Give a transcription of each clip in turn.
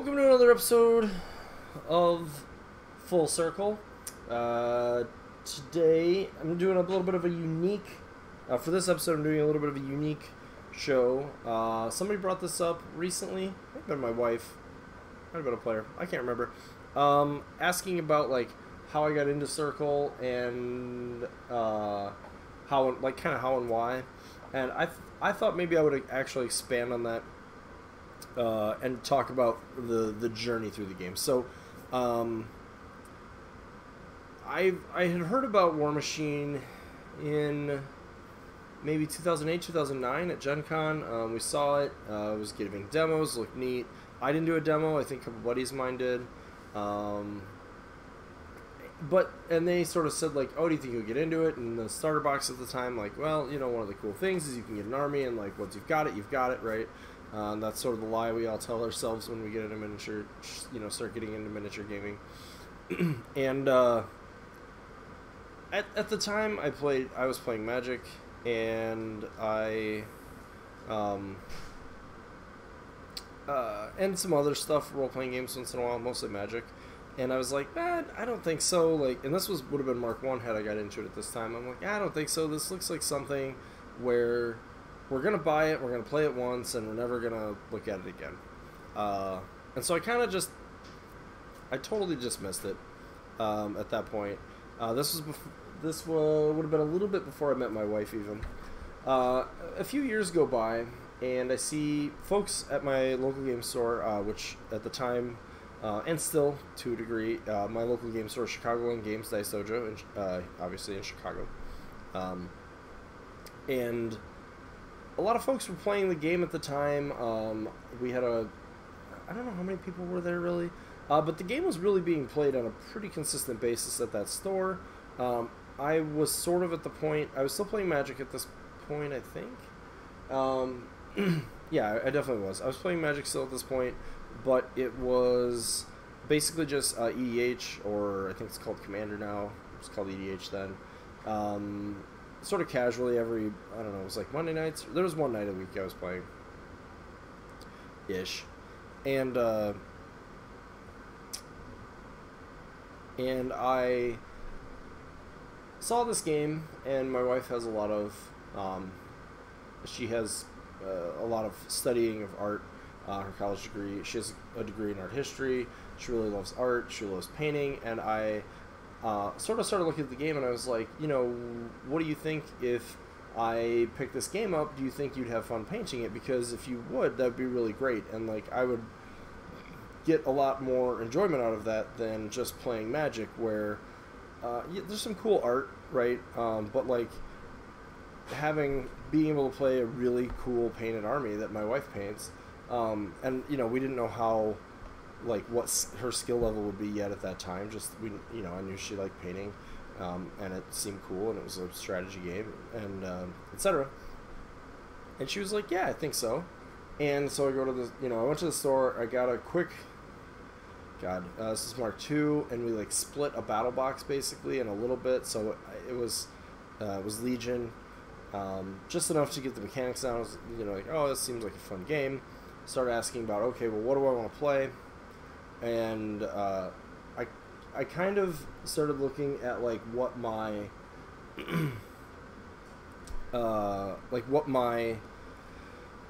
Welcome to another episode of Full Circle. Today I'm doing a little bit of a unique, for this episode I'm doing a little bit of a unique show. Somebody brought this up recently, it might have been my wife, might have been a player, I can't remember, asking about like how I got into Circle and how and why. And I thought maybe I would actually expand on that and talk about the journey through the game. So, I had heard about War Machine in maybe 2008, 2009 at Gen Con. We saw it. It was giving demos, looked neat. I didn't do a demo. I think a couple buddies of mine did. And they sort of said like, oh, do you think you'll get into it? And the starter box at the time, like, well, you know, one of the cool things is you can get an army, and like once you've got it, right? That's sort of the lie we all tell ourselves when we get into miniature, start getting into miniature gaming. And at the time, I was playing Magic, and and some other stuff, role-playing games once in a while, mostly Magic. And I was like, man, I don't think so. Like, and this would have been Mark 1 had I got into it at this time. I'm like, I don't think so. This looks like something where we're going to buy it, we're going to play it once, and we're never going to look at it again. And so I totally dismissed it at that point. This would have been a little bit before I met my wife even. A few years go by, and I see folks at my local game store, which at the time, and still to a degree, my local game store, Chicagoland Games Dice Dojo, obviously in Chicago. And a lot of folks were playing the game at the time. We had I don't know how many people were there really, but the game was really being played on a pretty consistent basis at that store. I was sort of at the point, I was still playing Magic at this point, I think. Yeah, I definitely was. I was playing Magic still at this point, but it was basically just EDH, or I think it's called Commander now. It was called EDH then. Sort of casually every, I don't know, it was like Monday nights. There was one night a week I was playing. Ish. And I saw this game, and my wife has a lot of, she has a lot of studying of art, her college degree. She has a degree in art history. She really loves art. She loves painting, and I sort of started looking at the game, and I was like, what do you think if I pick this game up? Do you think you'd have fun painting it? Because if you would, that'd be really great, and like I would get a lot more enjoyment out of that than just playing Magic, where there's some cool art, right? But like being able to play a really cool painted army that my wife paints, and we didn't know how, like, what her skill level would be yet at that time. Just I knew she liked painting, and it seemed cool, and it was a strategy game, and etc. And she was like, "Yeah, I think so." And so I go to I went to the store. I got a quick. This is Mark II, and we like split a battle box basically in a little bit. So it was Legion, just enough to get the mechanics down. I was, like, oh, this seems like a fun game. Started asking about, okay, well, what do I want to play? And I kind of started looking at like what my what my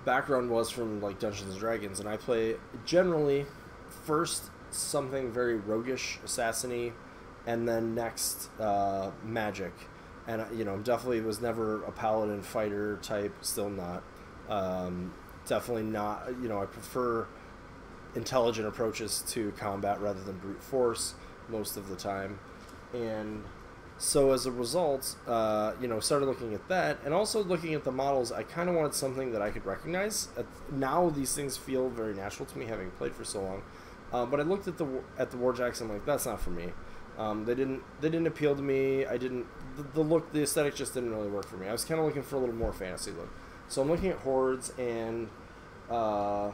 background was from like Dungeons and Dragons, and I play generally first something very roguish, assassiny, and then next Magic. And definitely was never a paladin fighter type, still not. Definitely not. I prefer intelligent approaches to combat rather than brute force most of the time. And so as a result, started looking at that, and also looking at the models. I kind of wanted something that I could recognize. Now these things feel very natural to me, having played for so long. But I looked at the Warjacks, and I'm like, that's not for me. They didn't appeal to me. The aesthetic just didn't really work for me. I was kind of looking for a little more fantasy look. So I'm looking at Hordes, and the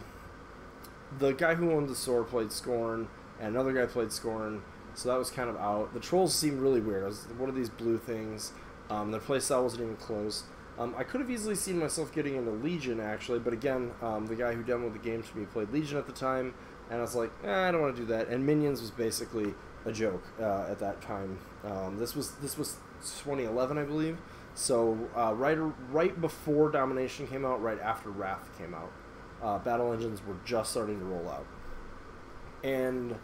guy who owned the store played Scorn, and another guy played Scorn, so that was kind of out. The Trolls seemed really weird. What are these blue things? Their playstyle wasn't even close. I could have easily seen myself getting into Legion, actually, but again, the guy who demoed the game to me played Legion at the time. and I was like, I don't want to do that. And Minions was basically a joke at that time. This was 2011, I believe. So right before Domination came out, right after Wrath came out, Battle Engines were just starting to roll out, and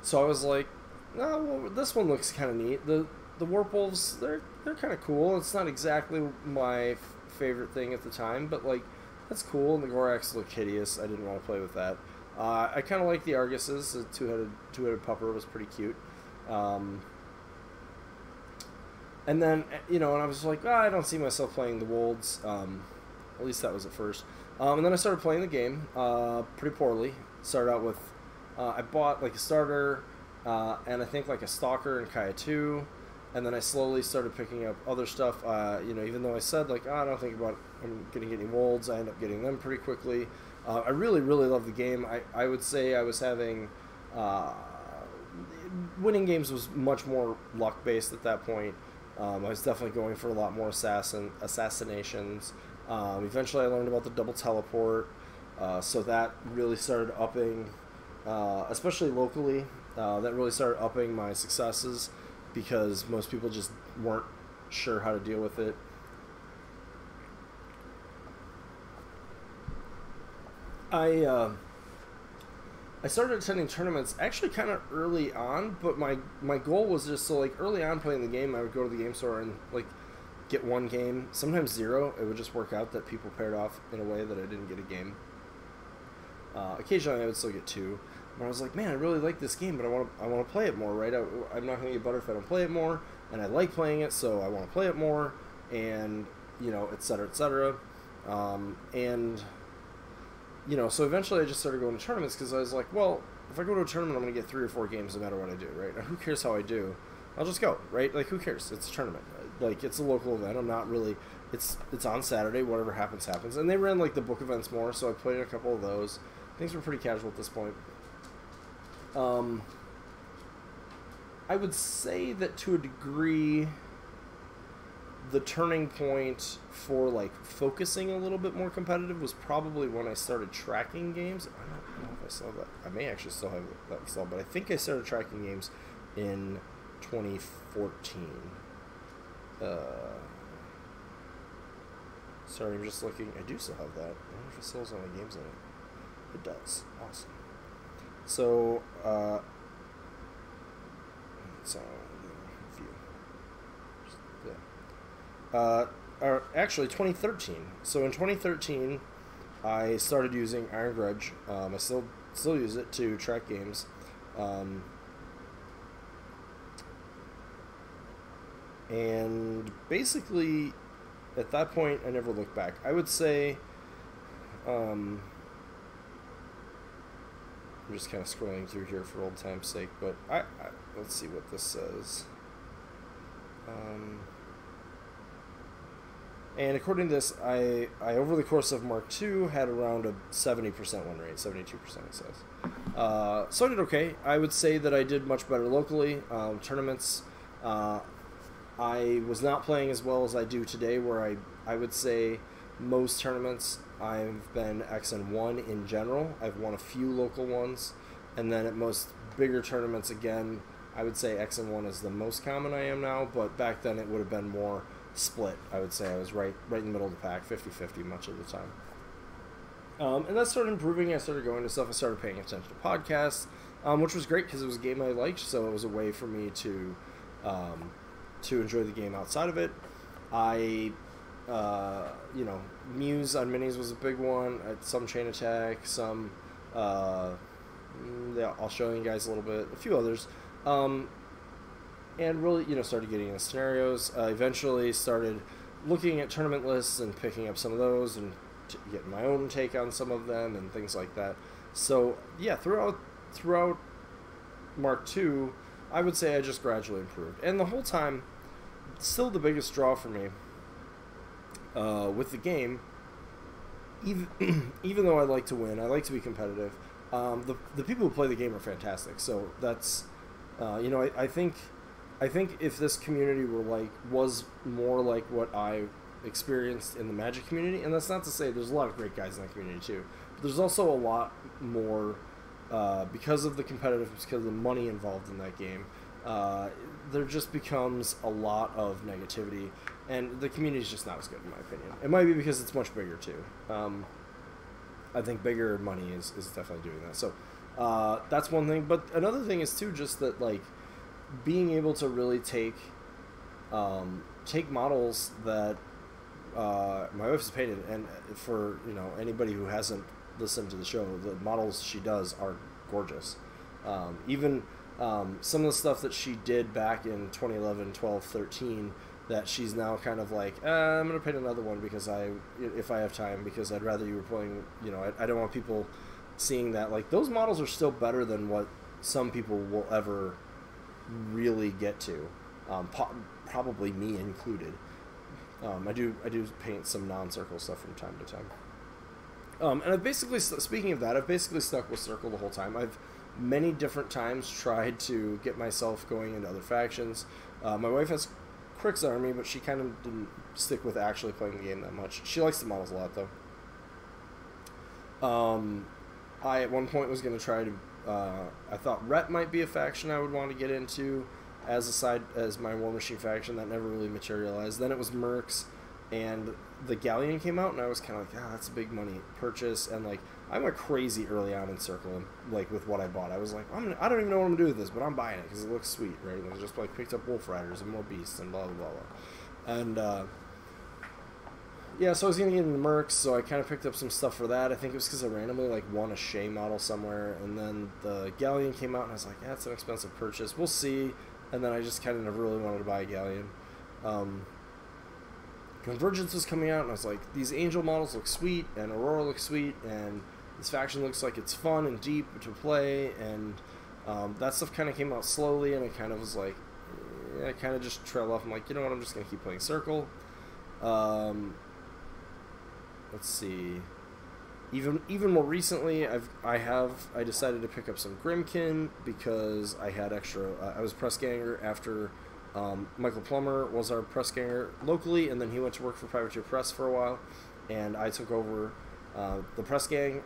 so I was like, oh, well, this one looks kind of neat. The Warp Wolves, they're kind of cool. It's not exactly my favorite thing at the time, but like that's cool. And the Gorax look hideous. I didn't want to play with that. I kind of like the Arguses. The two-headed pupper was pretty cute. And then, and I was like, I don't see myself playing the Wolds. At least that was at first. And then I started playing the game pretty poorly. Started out with, I bought like a starter, and I think like a Stalker and Kaya 2. And then I slowly started picking up other stuff. Even though I said like, I don't think I'm going to get any Wolds, I end up getting them pretty quickly. I really, really love the game. I would say I was having... winning games was much more luck-based at that point. I was definitely going for a lot more assassinations. Eventually I learned about the double teleport, so that really started upping, especially locally, that really started upping my successes, because most people just weren't sure how to deal with it. I started attending tournaments actually kind of early on, but my goal was just so like early on playing the game, I would go to the game store and like get one game, sometimes zero. It would just work out that people paired off in a way that I didn't get a game. Occasionally I would still get two, but I was like, man, I really like this game, but I want to play it more, right? I'm not going to get better if I don't play it more, and I like playing it, so I want to play it more, and et cetera, et cetera. So eventually I just started going to tournaments because I was like, well, if I go to a tournament, I'm going to get 3 or 4 games no matter what I do, right? Now, who cares how I do? I'll just go, right? Like, who cares? It's a tournament. Like, it's a local event. I'm not really... It's on Saturday. Whatever happens, happens. And they ran, like, the book events more, so I played in a couple of those. Things were pretty casual at this point. I would say that to a degree... the turning point for like focusing a little bit more competitive was probably when I started tracking games. I don't know if I saw that. I may actually still have that installed, but I think I started tracking games in 2014. Sorry, I'm just looking. I do still have that. I wonder if it still has any games in it. It does. Awesome. So, actually 2013. So in 2013, I started using Iron Grudge. I still use it to track games. And basically, at that point, I never looked back. I would say, I'm just kind of scrolling through here for old time's sake, but let's see what this says. And according to this, I over the course of Mark II had around a 70% win rate, 72% it says. So I did okay. I would say that I did much better locally. Tournaments, I was not playing as well as I do today, where I would say most tournaments I've been XN1 in general. I've won a few local ones, and then at most bigger tournaments, again, I would say XN1 is the most common I am now, but back then it would have been more split. I would say I was right in the middle of the pack, 50-50 much of the time. And that started improving. I started going to stuff. I started paying attention to podcasts, which was great because it was a game I liked, so it was a way for me to enjoy the game outside of it. Muse on minis was a big one. Some Chain Attack, some I'll show you guys a little bit, a few others. And really, started getting into scenarios. Eventually started looking at tournament lists and picking up some of those and getting my own take on some of them and things like that. So, yeah, throughout Mark II, I would say I just gradually improved. And the whole time, still the biggest draw for me with the game, even though I like to win, I like to be competitive, the people who play the game are fantastic. So that's, I think if this community was more like what I experienced in the Magic community, and that's not to say there's a lot of great guys in that community too, but there's also a lot more because of the competitiveness, because of the money involved in that game, there just becomes a lot of negativity, and the community is just not as good, in my opinion. It might be because it's much bigger too. I think bigger money is definitely doing that. So that's one thing. But another thing is too just that, like, being able to really take models that my wife's painted, and for anybody who hasn't listened to the show, the models she does are gorgeous. Even some of the stuff that she did back in 2011, 12, 13, that she's now kind of like, I'm going to paint another one because if I have time, because I'd rather you were playing, I don't want people seeing that. Like, those models are still better than what some people will ever really get to, probably me included. I do paint some non-circle stuff from time to time. And I've basically, speaking of that, I've basically stuck with Circle the whole time. I've many different times tried to get myself going into other factions. My wife has Crick's army, but she kind of didn't stick with actually playing the game that much. She likes the models a lot, though. I, at one point, was going to try to... I thought Rhett might be a faction I would want to get into as my War Machine faction. That never really materialized. Then it was Mercs, and the Galleon came out, and I was kind of like, that's a big money purchase. And, like, I went crazy early on in Circle, like, with what I bought. I was like, I don't even know what I'm going to do with this, but I'm buying it because it looks sweet, right? And I just, like, picked up Wolf Riders and more Beasts and blah, blah, blah, blah. And, yeah, so I was going to get into Mercs, so I kind of picked up some stuff for that. I think it was because I randomly, like, won a Shay model somewhere, and then the Galleon came out, and I was like, that's an expensive purchase. We'll see. And then I just kind of never really wanted to buy a Galleon. Convergence was coming out, and I was like, these Angel models look sweet, and Aurora looks sweet, and this faction looks like it's fun and deep to play, and that stuff kind of came out slowly, and it kind of was like, I kind of just trailed off. I'm like, you know what, I'm just going to keep playing Circle. Let's see. Even more recently, I decided to pick up some Grimkin because I had extra. I was press ganger after Michael Plummer was our press ganger locally, and then he went to work for Privateer Press for a while, and I took over the press gang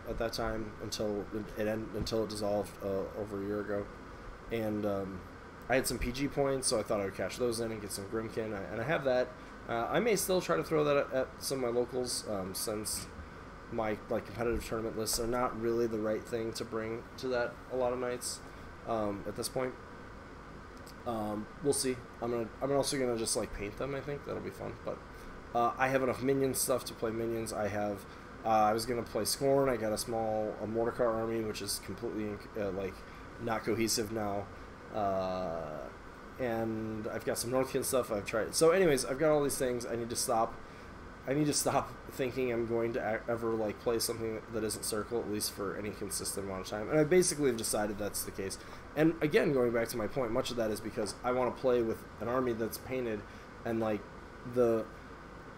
at that time until it dissolved over a year ago, and I had some PG points, so I thought I would cash those in and get some Grimkin, and I have that. I may still try to throw that at some of my locals, since my competitive tournament lists are not really the right thing to bring to that a lot of nights at this point. We'll see. I'm also gonna just paint them. I think that'll be fun. But I have enough minion stuff to play minions. I was gonna play Scorn. I got a Mordekar army, which is completely not cohesive now. And I've got some Northkin stuff I've tried. So anyways, I've got all these things. I need to stop thinking I'm going to ever play something that isn't Circle, at least for any consistent amount of time. And I basically have decided that's the case. And again, going back to my point, much of that is because I want to play with an army that's painted, and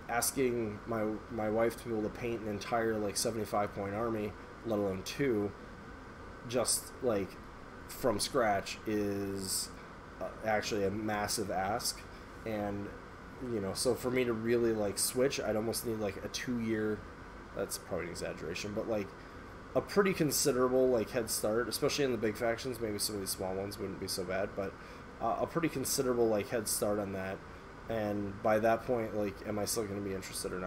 asking my wife to be able to paint an entire 75-point army, let alone 2, just from scratch is actually a massive ask. And so for me to really switch, I'd almost need a 2-year, that's probably an exaggeration, but a pretty considerable head start, especially in the big factions. Maybe some of these small ones wouldn't be so bad, but a pretty considerable head start on that. And by that point, am I still going to be interested or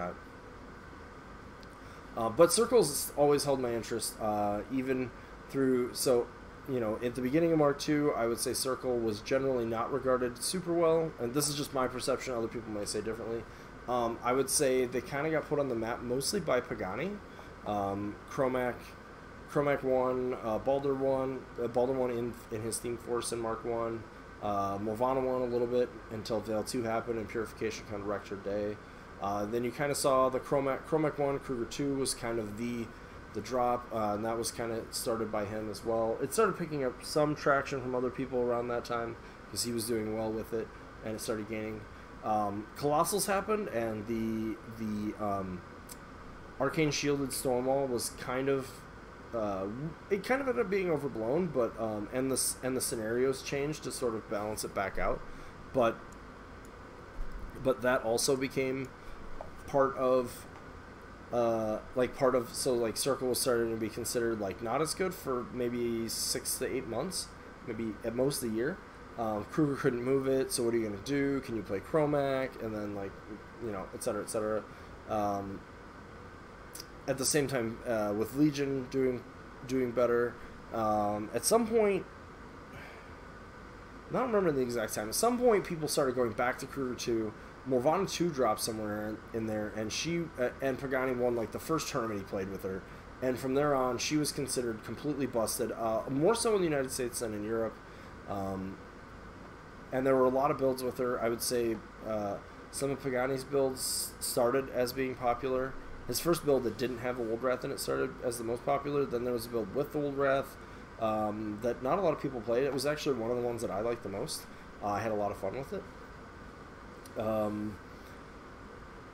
not? But Circle's always held my interest, even through, so at the beginning of Mark II, I would say Circle was generally not regarded super well, and this is just my perception. Other people might say differently. I would say they kind of got put on the map mostly by Pagani. Chromac won, Baldur won in his Steam Force in Mark 1. Movana won a little bit until Veil 2 happened, and Purification kind of wrecked her day. Then you kind of saw the Chromac 1, Kruger 2 was kind of the drop, and that was kind of started by him as well. It started picking up some traction from other people around that time because he was doing well with it, and it started gaining. Colossals happened, and the Arcane Shielded Stormwall was kind of it kind of ended up being overblown, but and the scenarios changed to sort of balance it back out, but that also became part of like part of, so like Circle was starting to be considered like not as good for maybe 6 to 8 months, maybe at most a year. Kruger couldn't move it, so what are you gonna do? Can you play Chromac? And then like, you know, et cetera, et cetera. At the same time, with Legion doing better, at some point, I don't remember the exact time. At some point, people started going back to Kruger 2. Morvana 2 dropped somewhere in there, and she and Pagani won like the first tournament he played with her. And from there on, she was considered completely busted, more so in the United States than in Europe. And there were a lot of builds with her. I would say some of Pagani's builds started as being popular. His first build that didn't have the Woldrath in it started as the most popular. Then there was a build with the Woldrath that not a lot of people played. It was actually one of the ones that I liked the most. I had a lot of fun with it.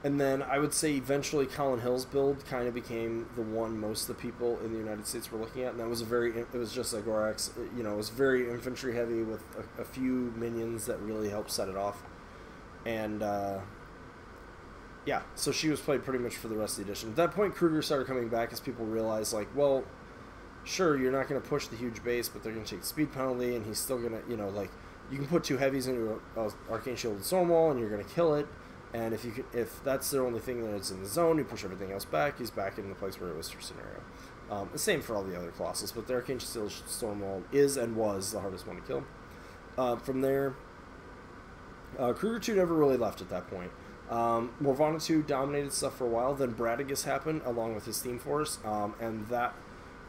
And then I would say eventually Colin Hill's build kind of became the one most of the people in the United States were looking at, and that was it was just like Gorax, you know, it was very infantry heavy with a few minions that really helped set it off. And yeah, so she was played pretty much for the rest of the edition. At that point, Kruger started coming back as people realized, like, well, sure, you're not going to push the huge base, but they're going to take the speed penalty, and he's still going to, you know, like, you can put 2 heavies into a Arcane Shield and Stormwall, and you're going to kill it. And if that's the only thing that's in the zone, you push everything else back, he's back in the place where it was for scenario. The same for all the other Colossus, but the Arcane Shield Stormwall is and was the hardest one to kill. From there, Kruger 2 never really left at that point. Morvana 2 dominated stuff for a while, then Bradigus happened along with his Steam Force, and that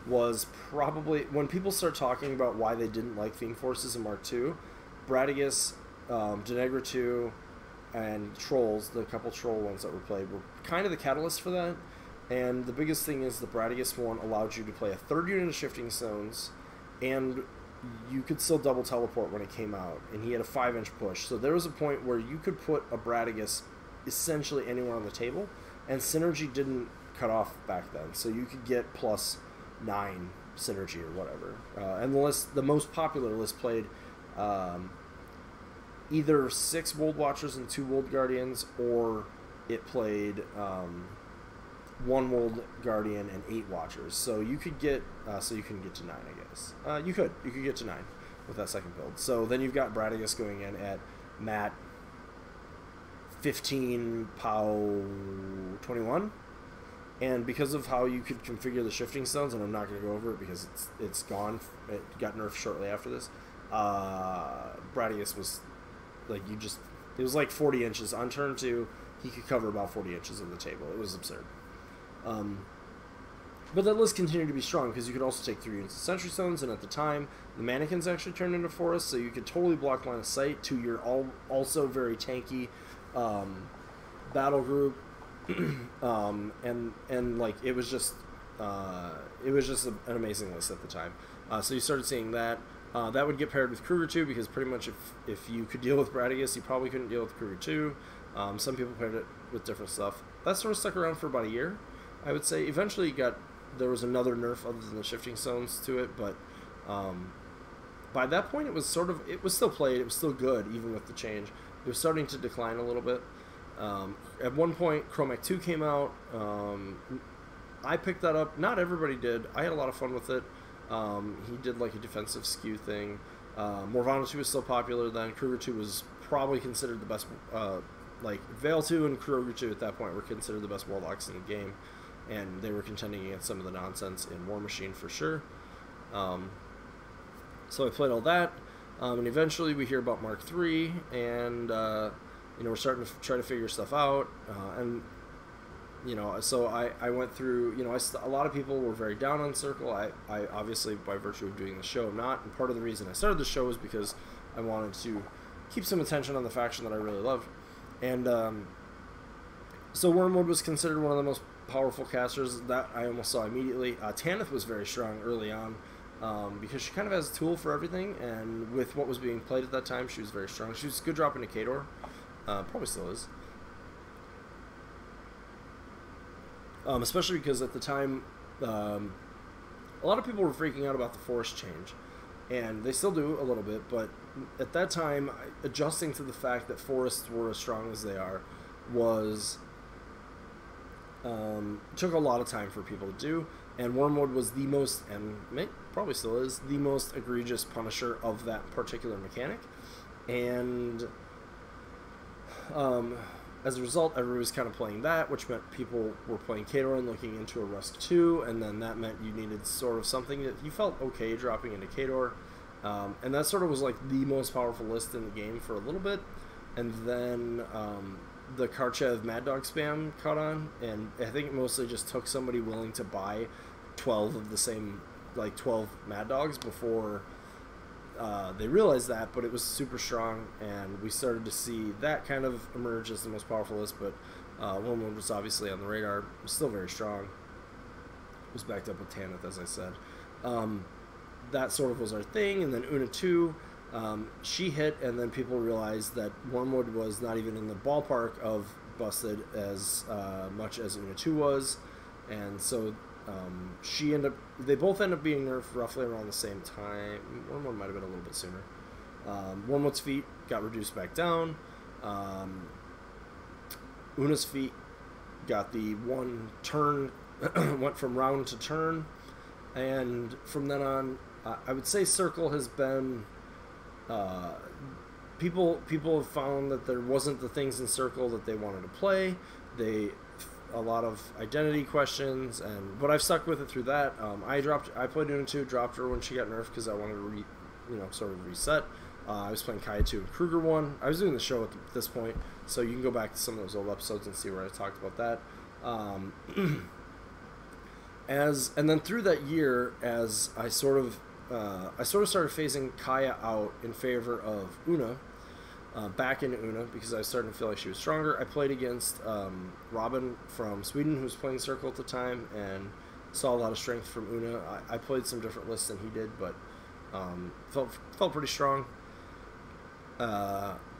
was probably, when people start talking about why they didn't like Theme Forces in Mark II, Bradigus, Denegra 2, and Trolls, the couple Troll ones that were played, were kind of the catalyst for that. And the biggest thing is the Bradigus one allowed you to play a third unit of Shifting Stones, and you could still double teleport when it came out, and he had a 5-inch push. So there was a point where you could put a Bradigus essentially anywhere on the table, and synergy didn't cut off back then, so you could get +9 synergy or whatever. And the most popular list played either 6 Wold Watchers and 2 Wold Guardians, or it played 1 Wold Guardian and 8 Watchers. So you could get, so you can get to 9, I guess. You could get to 9 with that second build. So then you've got Bradigus going in at Mat 15, POW 21. And because of how you could configure the Shifting Stones, and I'm not going to go over it because it's gone, it got nerfed shortly after this, Bradigus was, like, it was like 40 inches. On turn 2, he could cover about 40 inches of the table. It was absurd. But that list continued to be strong because you could also take 3 units of Sentry Stones, and at the time, the Mannequins actually turned into forests, so you could totally block line of sight to your also very tanky battle group. And like it was just an amazing list at the time. So you started seeing that. That would get paired with Kruger 2 because pretty much if you could deal with Bradigus, you probably couldn't deal with Kruger 2. Some people paired it with different stuff. That sort of stuck around for about a year, I would say. Eventually, there was another nerf other than the Shifting Stones to it, but by that point, it was still played. It was still good, even with the change. It was starting to decline a little bit. At one point, Chromac 2 came out. I picked that up. Not everybody did. I had a lot of fun with it. He did like a defensive skew thing. Morvana 2 was still popular then. Kruger 2 was probably considered the best. Like Veil 2 and Kruger 2 at that point were considered the best Warlocks in the game, and they were contending against some of the nonsense in War Machine for sure. So I played all that, and eventually we hear about Mark III, and we're starting to try to figure stuff out, and so I went through, a lot of people were very down on Circle. I obviously, by virtue of doing the show, am not, and part of the reason I started the show was because I wanted to keep some attention on the faction that I really loved. And so Wormwood was considered one of the most powerful casters that I almost saw immediately. Tanith was very strong early on because she kind of has a tool for everything, and with what was being played at that time, she was very strong. She was a good drop into Khador. Probably still is. Especially because at the time, a lot of people were freaking out about the forest change. And they still do a little bit, but at that time, adjusting to the fact that forests were as strong as they are was Took a lot of time for people to do, and Wormwood was the most, and probably still is, the most egregious punisher of that particular mechanic. And as a result, everybody was kind of playing that, which meant people were playing Khador and looking into a Rusk 2, and then that meant you needed sort of something that you felt okay dropping into Khador. And that sort of was like the most powerful list in the game for a little bit. And then the Karchev Mad Dog spam caught on, and I think it mostly just took somebody willing to buy 12 of the same, like 12 Mad Dogs before they realized that, but it was super strong, and we started to see that kind of emerge as the most powerful list, but Wormwood was obviously on the radar. It was still very strong. It was backed up with Tanith, as I said. That sort of was our thing, and then Una 2, she hit, and then people realized that Wormwood was not even in the ballpark of busted as much as Una 2 was, and so they both end up being nerfed roughly around the same time. Wormwood might have been a little bit sooner. Wormwood's feat got reduced back down. Una's feat got the one turn, went from round to turn, and from then on, I would say Circle has been, people have found that there wasn't the things in Circle that they wanted to play. A lot of identity questions, but I've stuck with it through that. I played Una 2, dropped her when she got nerfed because I wanted to sort of reset. I was playing Kaya 2 and Kruger 1. I was doing the show at this point, so you can go back to some of those old episodes and see where I talked about that. And then through that year, as I sort of started phasing Kaya out in favor of Una, back into Una, because I was starting to feel like she was stronger. I played against Robin from Sweden, who was playing Circle at the time, and saw a lot of strength from Una. I played some different lists than he did, but felt pretty strong.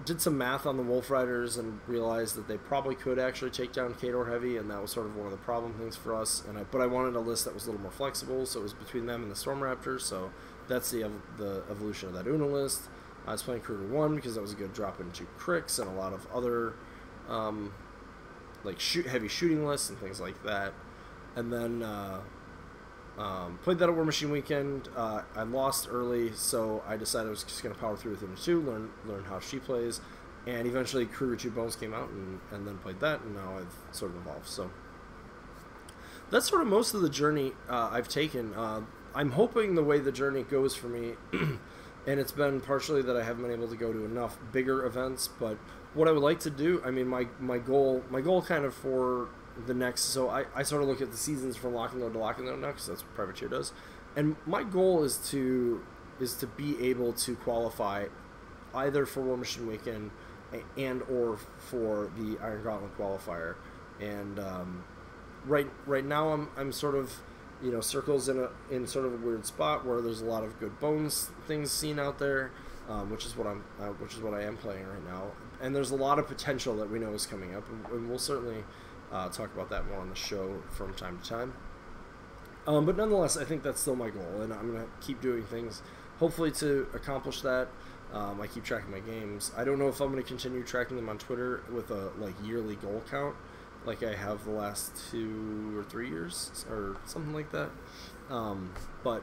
Did some math on the Wolf Riders and realized that they probably could actually take down Khador Heavy, and that was sort of one of the problem things for us. But I wanted a list that was a little more flexible, so it was between them and the Storm Raptors. So that's the evolution of that Una list. I was playing Kruger 1 because that was a good drop into Crix and a lot of other heavy shooting lists and things like that. And then played that at War Machine Weekend. I lost early, so I decided I was just going to power through with Una 2, learn how she plays. And eventually Kruger 2 Bones came out, and then played that, and now I've sort of evolved. So that's sort of most of the journey I've taken. I'm hoping the way the journey goes for me, and it's been partially that I haven't been able to go to enough bigger events, but what I would like to do, I mean, my goal kind of for the next, so I sort of look at the seasons from Lock and Load to Lock and Load now, because that's what Privateer does, and my goal is to be able to qualify either for War Machine Weekend and or for the Iron Gauntlet qualifier, and right now I'm sort of, Circle's in sort of a weird spot where there's a lot of good bones things seen out there, which is what I am playing right now, and there's a lot of potential that we know is coming up, and we'll certainly talk about that more on the show from time to time. But nonetheless, I think that's still my goal, and I'm gonna keep doing things, hopefully, to accomplish that. I keep tracking my games. I don't know if I'm gonna continue tracking them on Twitter with a yearly goal count, like I have the last 2 or 3 years or something like that. But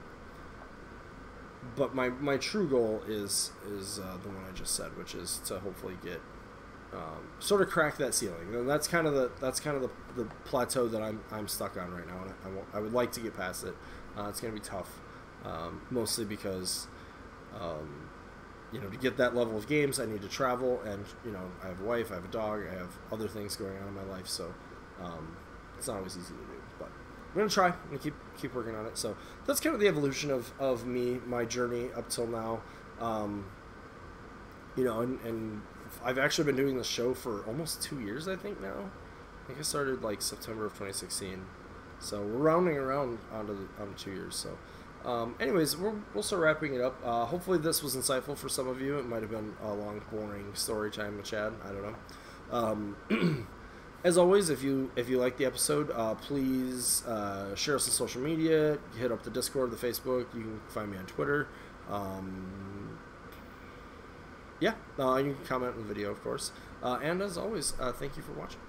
my true goal is the one I just said, which is to hopefully get sort of crack that ceiling. And that's kind of the plateau that I'm stuck on right now, and I would like to get past it. It's going to be tough, mostly because to get that level of games, I need to travel, and I have a wife, I have a dog, I have other things going on in my life, so it's not always easy to do. But I'm gonna try and keep working on it. So that's kind of the evolution of me, my journey up till now. And I've actually been doing this show for almost 2 years, I think now. I think I started September of 2016, so we're rounding around onto 2 years. So. Anyways, we'll start wrapping it up. Hopefully this was insightful for some of you. It might have been a long, boring story time with Chad. I don't know. As always, if you like the episode, please share us on social media. Hit up the Discord, the Facebook. You can find me on Twitter. You can comment on the video, of course. And as always, thank you for watching.